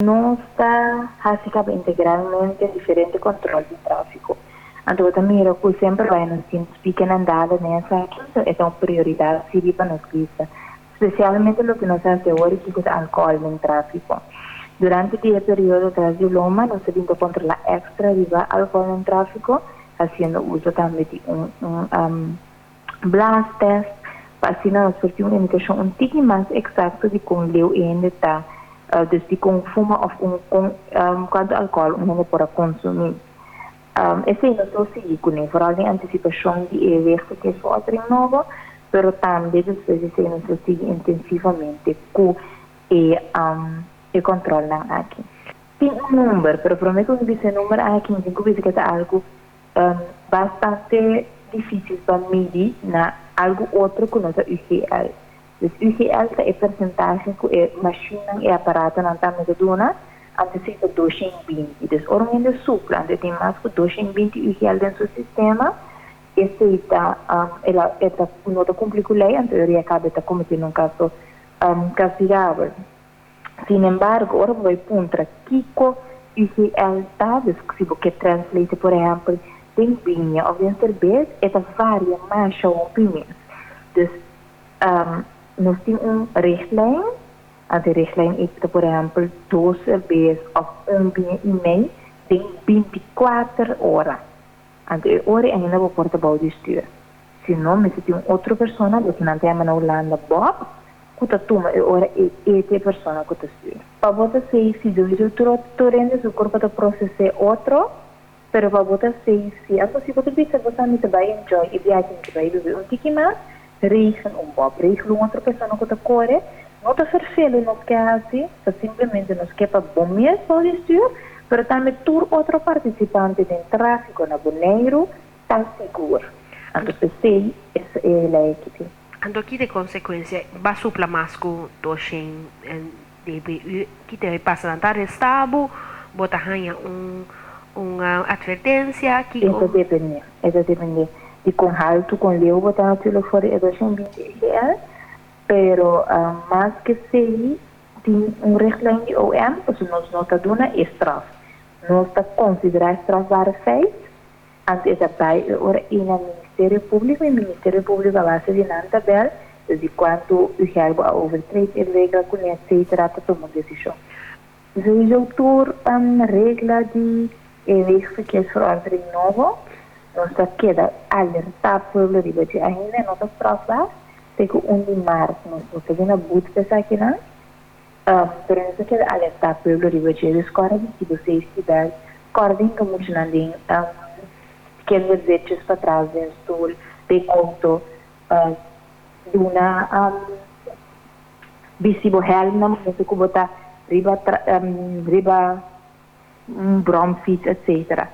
no está básicamente integralmente diferente control de tráfico. Então, também que sempre vai nos piquen andada nessa, é uma prioridade civil para nós cristãos, especialmente o que nós fazemos hoje, que é álcool no tráfico. Durante o período de Loma, nós temos controlar extra riba álcool no tráfico, fazendo uso também de blast test, para assim nós temos uma indicação um pouquinho mais exata de como leu ainda está, desde com fuma ou com quanto álcool ainda para consumir. Esse é o nosso ciclo, vooral de antecipação de eventos que é outra nova, mas também depois esse é o nosso ciclo intensivamente com o controle aqui. Tem número, mas prometo que esse número aqui, que é algo bastante difícil para medir na algo outro que nós UGL. Então, UGL é a percentagem que a máquina e aparato não está medidona, antecipa 220. Então, ormente supla, onde tem mais que 220 UGL dentro do sistema, esse ela não cumpre com a lei, então ele acaba de cometer um caso castigável. Sin embargo, ahora voy a punta Kiko UGL Tavis, que translate, por exemplo, tem vinha ou tem cerveja, essa varia mais a opinião. Então, nós temos richtlijn, a richtlijn é, por exemplo, 2 cervejas ou vinha e meio, tem 24 horas. Então, a hora ainda vou portar de estudo. Se não, se tem outra pessoa, que não tem na Holanda, Bob, que toma ora essa pessoa que estuda. Para você ser se o torrente do corpo da processar outro, pero para você ser se a você pode dizer você não vai enjoy e viagem que vai viver um pouquinho mais, reichen bob, reichen outra pessoa que corre, não está vervelho nos que assim, simplesmente nos que para bom mês pode estudar, pero também todo outro participante do tráfico na Boneiro está seguro. Então, sei, essa é a equipe. Ando aqui de consequência, vai supla mais que doxem DBU, que te passa na arrestado, bota ranha uma advertência que Isso depende. E com alto, com leu, botar no telefone é 220 reais, pero mais que sei, tem rechtlijm de OM, dus nós não está dando estraf. Nós está considerar estrafar feito, antes da pai, ora, e no Ministério Público, e o Ministério Público vai se virar na tabela, de quanto o real a overtrade, ele regra com etc. trata tomar decisão. Se o doutor regra de eventos que é verordening novo, nós queda alertar para o povo de ainda não está estrafar, tem que 1 de março, nós estamos fazendo a busca aqui, né? Pero nós queda alertar para o povo de escola, se você estiver, acordem que muito não tem que dizer para trás do de conto de uma visível real na momento que botar riba bromfit etc.